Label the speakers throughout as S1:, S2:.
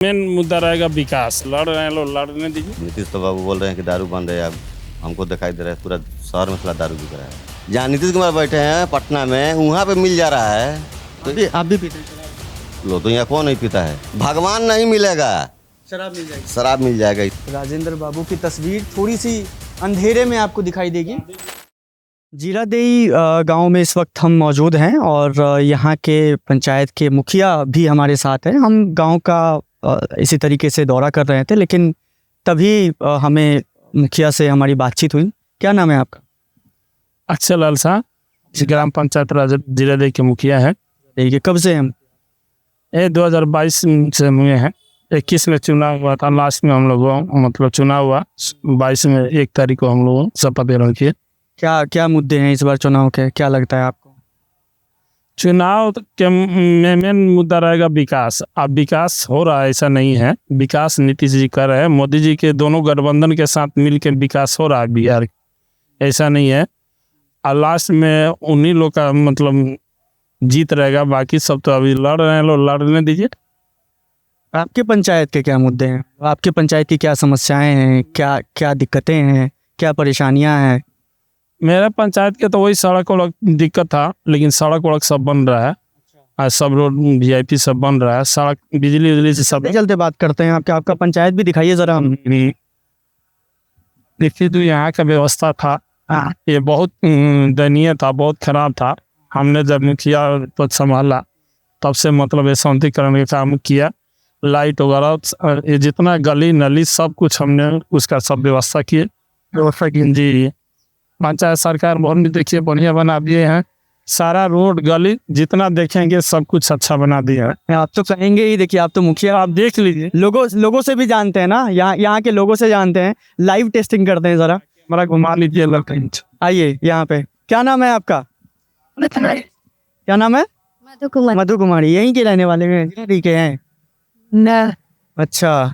S1: Main मुद्दा रहेगा विकास। लड़ रहे हैं लोग, लड़ने दीजिए।
S2: नीतीश तो बाबू बोल रहे हैं कि दारू बंद है। अब हमको दिखाई दे रहा है पूरा शहर में साला दारू बिक रहा है। जहाँ नीतीश कुमार बैठे हैं पटना में, वहाँ पे मिल जा रहा है। तो
S3: आप भी पीते हैं?
S2: लो तो यहाँ कौन नहीं पीता है? भगवान नहीं मिलेगा,
S3: शराब मिल जाएगी।
S2: शराब मिल जाएगा।
S3: राजेंद्र बाबू की तस्वीर थोड़ी सी अंधेरे में आपको दिखाई देगी। जीरादेई गांव में इस वक्त हम मौजूद हैं और यहाँ के पंचायत के मुखिया भी हमारे साथ हैं। हम गांव का इसी तरीके से दौरा कर रहे थे, लेकिन तभी हमें मुखिया से हमारी बातचीत हुई। क्या नाम है आपका?
S1: अक्षय लाल शाह, ग्राम पंचायत जीरादेई के मुखिया है।
S3: देखिए, कब से हम?
S1: ये 2022 से हुए हैं। 21 में चुनाव हुआ था, लास्ट में हम लोगों मतलब चुनाव हुआ 22 में 1 तारीख को हम लोगों शपथ ग्रहण किए।
S3: क्या क्या मुद्दे हैं इस बार चुनाव के, क्या लगता है आपको?
S1: चुनाव के मेन मुद्दा रहेगा विकास। अब विकास हो रहा है, ऐसा नहीं है। विकास नीतीश जी कर रहे हैं, मोदी जी के दोनों गठबंधन के साथ मिलकर विकास हो रहा है बिहार, ऐसा नहीं है। और लास्ट में उन्हीं लोग का मतलब जीत रहेगा, बाकी सब तो अभी लड़ रहे हैं लोग, लड़ने दीजिए।
S3: आपके पंचायत के क्या मुद्दे हैं? आपके पंचायत की क्या समस्याएं हैं? क्या क्या दिक्कतें हैं? क्या परेशानियां हैं?
S1: मेरा पंचायत के तो वही सड़क वड़क दिक्कत था, लेकिन सड़क वड़क सब बन रहा है। आज सब रोड VIP सब बन रहा है, सड़क बिजली उजली से सब।
S3: चलते बात करते हैं। आपका पंचायत भी दिखाइए जरा हम।
S1: देखिए, तो यहाँ का व्यवस्था था, ये बहुत दयनीय था, बहुत खराब था। हमने जब मुखिया पद संभाला तब से मतलब ये सौंदर्यीकरण का काम किया। लाइट वगैरह ये जितना गली नली सब कुछ हमने उसका सब व्यवस्था किए। जी, पंचायत सरकार भवन भी देखिए बढ़िया बना दिए हैं। सारा रोड गली जितना देखेंगे सब कुछ अच्छा बना दिया है।
S3: आप तो कहेंगे ही, देखिए आप तो मुखिया,
S1: आप देख लीजिए।
S3: लोगों से भी जानते हैं ना, यहाँ के लोगों से जानते हैं। लाइव टेस्टिंग करते हैं जरा,
S1: हमारा घुमा लीजिए।
S3: आइए यहाँ पे। क्या नाम है आपका? क्या नाम है? मधु कुमारी। यहीं के रहने वाले हैं? ठीक है ना। अच्छा,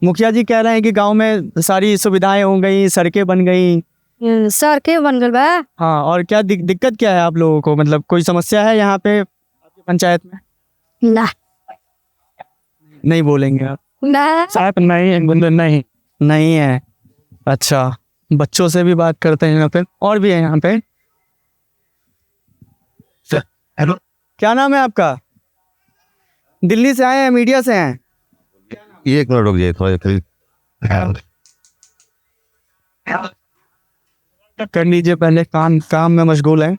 S3: मुखिया जी कह रहे हैं कि गांव में सारी सुविधाएं हो गई, सड़कें बन गई।
S4: सड़कें बन गई बा।
S3: हाँ, और क्या दिक्कत क्या है आप लोगों को? मतलब कोई समस्या है यहाँ पे पंचायत में?
S4: ना,
S3: नहीं बोलेंगे आप?
S4: ना,
S1: साहब नहीं
S3: नहीं है। अच्छा, बच्चों से भी बात करते हैं यहाँ पे, और भी है यहाँ पे।
S1: हेलो,
S3: क्या नाम है आपका? दिल्ली से आए हैं, मीडिया से हैं?
S2: 1 मिनट रुक जाइए थोड़ा।
S3: कर लीजिए पहले, काम में मशगूल है।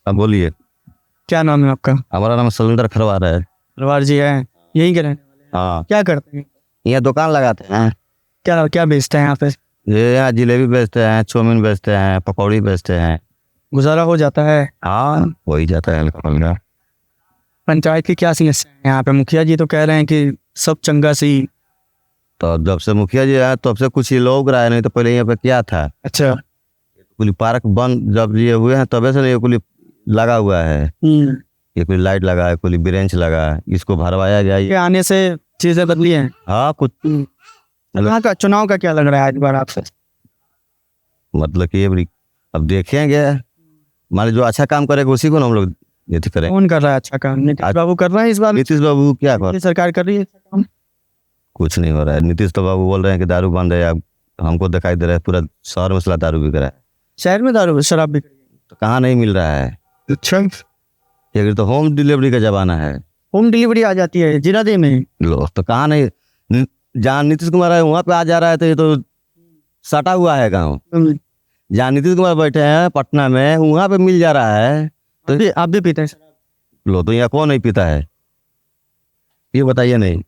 S2: अब बोलिए।
S3: क्या नाम है आपका?
S2: हमारा नाम सलेंदर खरवार है।
S3: रवार जी हैं, यहीं के रहने वाले?
S2: हाँ,
S3: क्या करते हैं?
S2: यहाँ दुकान लगाते हैं।
S3: क्या क्या बेचते हैं यहाँ पे?
S2: ये यहाँ जिलेबी बेचते हैं, चाउमीन बेचते हैं, पकौड़ी बेचते हैं।
S3: गुजारा हो जाता है?
S2: हाँ, वही जाता है हल्का फुल्का।
S3: पंचायत की क्या समस्या है यहाँ पे? मुखिया जी तो कह रहे हैं कि सब चंगा सी।
S2: तो जब से मुखिया जी आए तब से कुछ ही लोग रहा है, नहीं तो पहले यहाँ पे क्या था?
S3: अच्छा।
S2: कुली पार्क बंद जब ये हुए हैं तबे से ये कुली लगा हुआ है। ये कुली लाइट लगा है, कुली ब्रेंच लगा है, इसको भरवाया गया।
S3: के आने से चीजें बदली हैं।
S2: हाँ, कुछ
S3: यहाँ का चुनाव का क्या लग रहा है इस बार आपसे?
S2: मतलब कि अब देखेंगे, मान जो अच्छा काम करेगा उसी को हम लोग ये करें।
S3: कौन कर रहा है अच्छा काम? नीतीश बाबू कर रहे हैं इस बार?
S2: नीतीश बाबू क्या कर?
S3: सरकार कर रही है अच्छा काम?
S2: कुछ नहीं हो रहा है। नीतीश तो बाबू बोल रहे हैं कि दारू बंद है। अब हमको दिखाई दे रहा है पूरा शहर में साला दारू बिक रहा है।
S3: शहर में दारू शराब बिक रही है?
S2: तो कहाँ नहीं मिल रहा है?
S3: अच्छा,
S2: ये तो होम डिलीवरी का जमाना है।
S3: होम डिलीवरी आ जाती है जीरादेई में?
S2: लो तो कहाँ नहीं, जहाँ नीतीश कुमार है वहाँ पे आ जा रहा है। तो ये तो सटा हुआ है गाँव। जहाँ नीतीश कुमार बैठे हैं पटना में, वहाँ पे मिल जा रहा है।
S3: तो आप भी पीते हैं शराब?
S2: लो तो यहाँ कौन नहीं पीता है? ये बताइए। नहीं,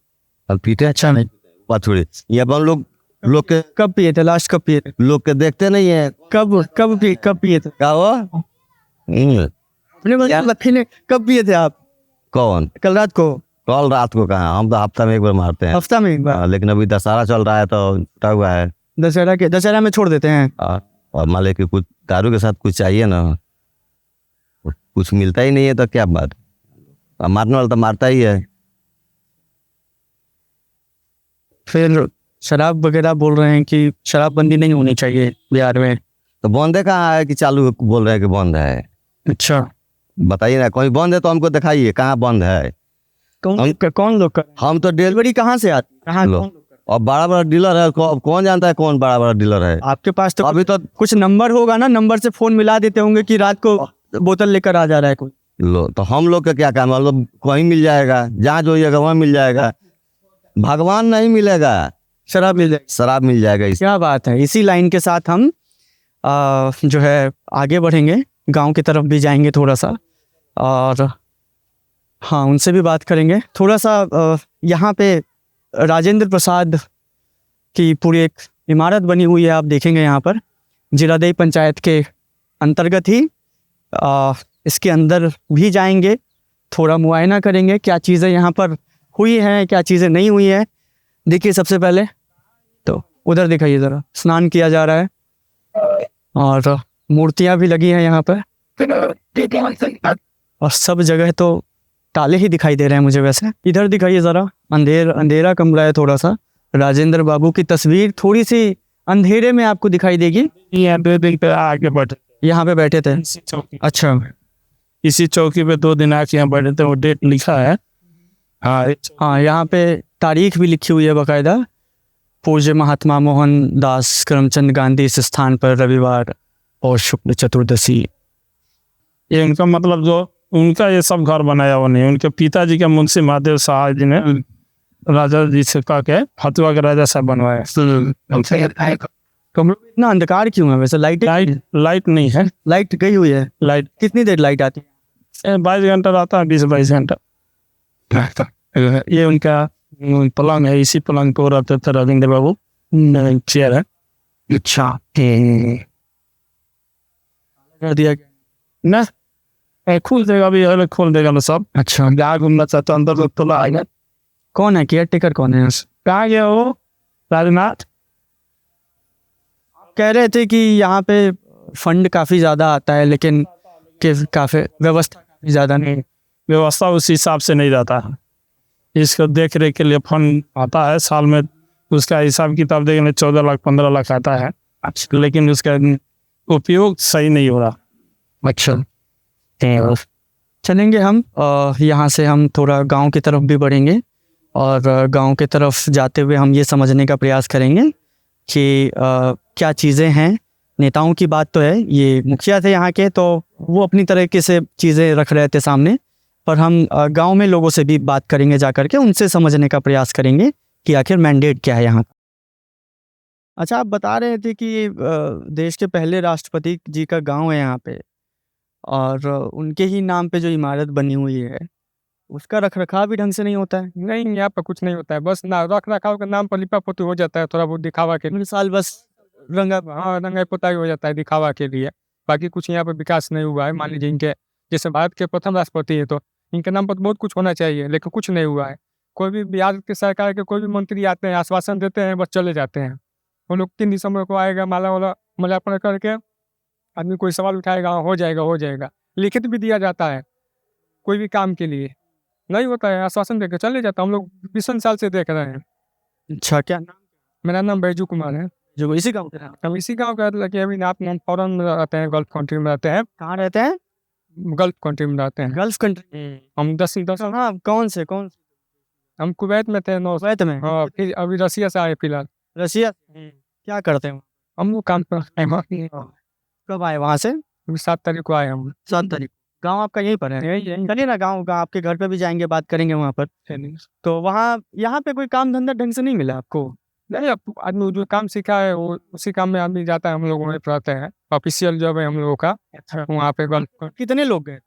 S2: अब पीते हैं।
S3: अच्छा, नहीं
S2: बात छोड़िए। यहाँ पर लोग के
S3: कब पिए थे? लास्ट कब पिए थे?
S2: लोग के देखते नहीं है।
S3: कब पिए थे?
S2: क्या हुआ?
S3: अपने कब पिए थे आप?
S2: कौन?
S3: कल रात को?
S2: कल रात को कहाँ, हम तो हफ्ता में 1 बार मारते हैं।
S3: हफ्ता में एक बार?
S2: लेकिन अभी दशहरा चल रहा है तो छूटा हुआ है।
S3: दशहरा में छोड़ देते हैं।
S2: और मान ले कि कुछ दारू के साथ कुछ चाहिए ना, कुछ मिलता ही नहीं है तो क्या बात। मारने वाला तो मारता ही है।
S3: फिर शराब वगैरह बोल रहे हैं कि शराबबंदी नहीं होनी चाहिए बिहार में।
S2: तो बंद है कहाँ है कि चालू बोल रहे हैं कि बंद है?
S3: अच्छा,
S2: बताइए ना, कोई बंद है तो हमको दिखाइए कहाँ बंद है।
S3: कौन लोग कर
S2: हम तो डेल
S3: डिलीवरी कहाँ से आती कहाँ
S2: लो।
S3: कौन लोग कर?
S2: और बड़ा बड़ा डीलर है, कौन जानता है कौन बड़ा बड़ा डीलर है।
S3: आपके पास तो
S2: अभी तो
S3: कुछ नंबर होगा ना, नंबर से फोन मिला देते होंगे कि रात को बोतल लेकर आ जा रहा है कोई।
S2: लो, तो हम लोग का क्या काम है, हम लोग कहीं मिल जाएगा, जहाँ जोइएगा वहाँ मिल जाएगा। भगवान नहीं मिलेगा,
S3: शराब मिल जाएगी।
S2: शराब मिल जाएगा।
S3: क्या बात है। इसी लाइन के साथ हम जो है आगे बढ़ेंगे, गांव की तरफ भी जाएंगे थोड़ा सा, और हाँ उनसे भी बात करेंगे थोड़ा सा। यहाँ पे राजेंद्र प्रसाद की पूरी एक इमारत बनी हुई है, आप देखेंगे यहाँ पर जीरादेई पंचायत के अंतर्गत ही। इसके अंदर भी जाएंगे, थोड़ा मुआयना करेंगे क्या चीज़ें यहाँ पर हुई हैं, क्या चीज़ें नहीं हुई हैं। देखिए सबसे पहले तो उधर दिखाइए ज़रा, स्नान किया जा रहा है और मूर्तियाँ भी लगी हैं यहाँ पर, और सब जगह तो ताले ही दिखाई दे रहे हैं मुझे। वैसे इधर दिखाइए ज़रा, अंधेरा कमरा है थोड़ा सा। राजेंद्र बाबू की तस्वीर थोड़ी सी अंधेरे में आपको दिखाई देगी।
S1: यहाँ 2 दिन पे आके बैठे
S3: यहाँ पे बैठे थे।
S1: इसी चौकी
S3: अच्छा
S1: इसी चौकी पे 2 दिन आके यहाँ बैठे थे, वो डेट लिखा है। हाँ
S3: हाँ, यहाँ पे तारीख भी लिखी हुई है बाकायदा। पूज्य महात्मा मोहन दास करमचंद गांधी इस स्थान पर रविवार और शुक्ल चतुर्दशी।
S1: ये उनका मतलब जो उनका ये सब घर बनाया हुआ नहीं, उनके पिताजी के मुंशी महादेव शाह जी ने राजा जी से कह के हथुआ के राजा साहब बनवाया।
S3: कमरे में इतना अंधकार क्यों है वैसे?
S1: लाइट नहीं है,
S3: लाइट गई हुई है।
S1: लाइट
S3: कितनी देर लाइट आती है?
S1: 22 घंटा रहता है, 20-22 घंटा। ये उनका पलंग है, इसी पलंग पे रहते थे राजेंद्र बाबू। चेयर है।
S3: अच्छा कर दिया गया
S1: ना खोल देगा, अभी अरे खोल देगा ना सब।
S3: अच्छा
S1: जहाँ घूमना चाहता अंदर तो खुला आएगा।
S3: कौन है केयर टेकर, कौन है?
S1: कहाँ गया वो राजनाथ?
S3: कह रहे थे कि यहाँ पे फंड काफ़ी ज़्यादा आता है, लेकिन काफ़ी व्यवस्था काफ़ी ज़्यादा नहीं।
S1: व्यवस्था उस हिसाब से नहीं रहता है। इसको देख रेख के लिए फंड आता है, साल में उसका हिसाब किताब देखेंगे 14 लाख 15 लाख आता है। अच्छा, लेकिन उसका उपयोग सही नहीं हो रहा।
S3: अच्छा चलेंगे हम यहाँ से, हम थोड़ा गांव की तरफ भी बढ़ेंगे, और गांव की तरफ जाते हुए हम ये समझने का प्रयास करेंगे कि क्या चीज़ें हैं। नेताओं की बात तो है, ये मुखिया थे यहाँ के, तो वो अपनी तरीके से चीज़ें रख रहे थे सामने, पर हम गांव में लोगों से भी बात करेंगे, जा करके उनसे समझने का प्रयास करेंगे कि आखिर मैंडेट क्या है यहाँ का। अच्छा, आप बता रहे थे कि देश के पहले राष्ट्रपति जी का गांव है यहाँ पे, और उनके ही नाम पे जो इमारत बनी हुई है उसका रखरखाव भी ढंग से नहीं होता है।
S5: नहीं, यहाँ पर कुछ नहीं होता है, बस ना रख रखाव के नाम पर लिपा पोती हो जाता है, थोड़ा बहुत दिखावा के लिए।
S3: हर साल बस रंगा
S5: हाँ, रंगाई पोताई हो जाता है दिखावा के लिए। बाकी कुछ यहाँ पर विकास नहीं हुआ है। मान लीजिए इनके जैसे भारत के प्रथम राष्ट्रपति है, तो इनके नाम पर बहुत कुछ होना चाहिए, लेकिन कुछ नहीं हुआ है। कोई भी बिहार की सरकार के कोई भी मंत्री आते हैं, आश्वासन देते हैं, बस चले जाते हैं। वो लोग 3 दिसंबर को आएगा, माला वाला माल्यार्पण करके आदमी कोई सवाल उठाएगा, हो जाएगा। लिखित भी दिया जाता है, कोई भी काम के लिए नहीं होता है, आश्वासन देकर चले जाता है। हम लोग 20 साल से देख रहे हैं।
S3: अच्छा, क्या नाम?
S5: मेरा नाम बैजू कुमार है।
S3: जो इसी गाँव के हैं?
S5: हम इसी गांव का लड़के अभी आप फॉरन में रहते हैं, गल्फ कंट्री में रहते हैं।
S3: कहाँ रहते हैं?
S5: गल्फ कंट्री में रहते हैं।
S3: Gulf country.
S5: हम 10
S3: हाँ, कौन से?
S5: हम कुवैत में थे 9।
S3: कुवैत में?
S5: हाँ, फिर अभी रसिया से आए फिलहाल।
S3: रसिया? क्या करते हैं?
S5: हम लोग काम पर
S3: कब आए वहाँ से?
S5: 7 तारीख को आए हम।
S3: 7 तारीख। गाँव आपका यहीं पर है?
S5: यही
S3: चलिए ना, गाँव का आपके घर पे भी जाएंगे, बात करेंगे वहाँ पर। तो वहाँ यहाँ पे कोई काम धंधा ढंग से नहीं मिला आपको?
S5: नहीं, अब आदमी जो काम सीखा है वो उसी काम में आदमी जाता है। हम लोग वहीं पर रहते हैं, ऑफिशियल जॉब है हम लोगों का वहाँ पे गल्फ।
S3: कितने लोग गए?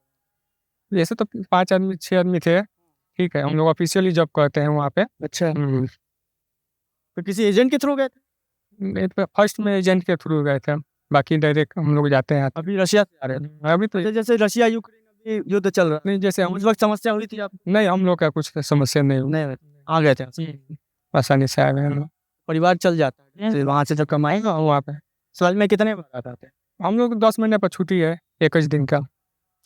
S5: जैसे तो 5 आदमी 6 आदमी थे, ठीक है। हम लोग ऑफिशियली जॉब करते हैं वहाँ पे।
S3: अच्छा, तो किसी एजेंट के थ्रू गए थे?
S5: फर्स्ट में एजेंट के थ्रू गए थे, बाकी डायरेक्ट हम लोग जाते हैं।
S3: अभी रशिया से आ रहे थे?
S5: अभी तो
S3: जैसे रशिया यूक्रेन अभी युद्ध चल रहा
S5: नहीं, जैसे
S3: है,
S5: हम
S3: उस वक्त समस्या हुई थी आप?
S5: नहीं, हम लोग का कुछ समस्या नहीं हुई।
S3: नहीं, आ गए थे?
S5: आसानी से आ गए हम लोग।
S3: परिवार चल जाता है फिर वहाँ से जब कमाएगा।
S5: वहाँ पे
S3: साल में कितने बार आते हैं?
S5: हम लोग 10 महीने पर छुट्टी है, 21 दिन का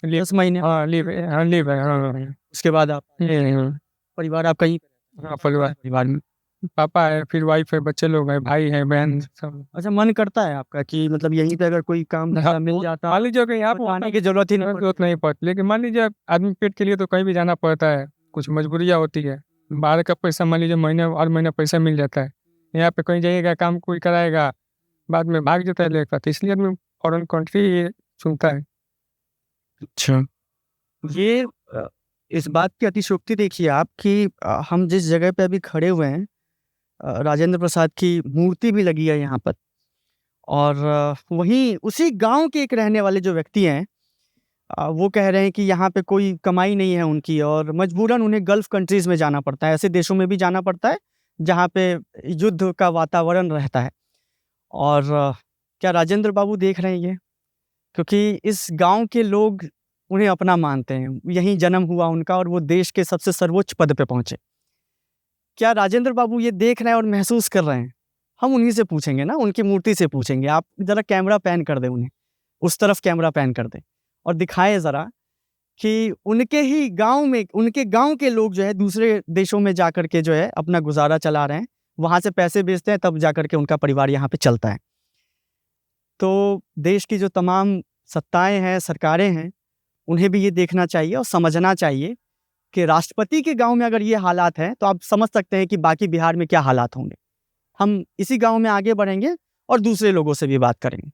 S3: 10 महीने?
S5: हाँ, लीव है। हाँ, लीव है। हाँ,
S3: उसके बाद आप
S5: हाँ,
S3: परिवार आपका ही?
S5: हाँ, परिवार
S3: में
S5: पापा है, फिर वाइफ है, बच्चे लोग हैं, भाई है, बहन सब।
S3: अच्छा, मन करता है आपका कि मतलब यहीं पे अगर कोई काम धंधा मिल जाता?
S5: मान लीजिए कि यहाँ
S3: तो आने
S5: पर
S3: की जरूरत ही नहीं
S5: जरूरत नहीं पड़ती, लेकिन मान लीजिए आदमी पेट के लिए तो कहीं भी जाना पड़ता है। कुछ मजबूरियाँ होती है। बाहर का पैसा मान लीजिए महीने हर महीने पैसा मिल जाता है, यहाँ पे कहीं जाइएगा काम कोई कराएगा, बाद में भाग जाता है लेकर, तो इसलिए आदमी फॉरेन कंट्री चुनता है।
S3: अच्छा, ये इस बात की अतिशयोक्ति देखिए आप कि हम जिस जगह पे अभी खड़े हुए हैं, राजेंद्र प्रसाद की मूर्ति भी लगी है यहाँ पर, और वहीं उसी गांव के एक रहने वाले जो व्यक्ति हैं, वो कह रहे हैं कि यहाँ पे कोई कमाई नहीं है उनकी और मजबूरन उन्हें गल्फ कंट्रीज़ में जाना पड़ता है, ऐसे देशों में भी जाना पड़ता है जहाँ पे युद्ध का वातावरण रहता है। और क्या राजेंद्र बाबू देख रहे हैं ये? क्योंकि इस गांव के लोग उन्हें अपना मानते हैं, यहीं जन्म हुआ उनका और वो देश के सबसे सर्वोच्च पद पे पहुंचे। क्या राजेंद्र बाबू ये देख रहे हैं और महसूस कर रहे हैं? हम उन्हीं से पूछेंगे ना, उनकी मूर्ति से पूछेंगे। आप ज़रा कैमरा पैन कर दें उन्हें, उस तरफ कैमरा पैन कर दें और दिखाएं ज़रा कि उनके ही गांव में, उनके गांव के लोग जो है दूसरे देशों में जाकर के जो है अपना गुजारा चला रहे हैं, वहाँ से पैसे भेजते हैं, तब जाकर के उनका परिवार यहाँ पे चलता है। तो देश की जो तमाम सत्ताएं हैं, सरकारें हैं, उन्हें भी ये देखना चाहिए और समझना चाहिए कि राष्ट्रपति के गांव में अगर ये हालात हैं तो आप समझ सकते हैं कि बाकी बिहार में क्या हालात होंगे। हम इसी गांव में आगे बढ़ेंगे और दूसरे लोगों से भी बात करेंगे।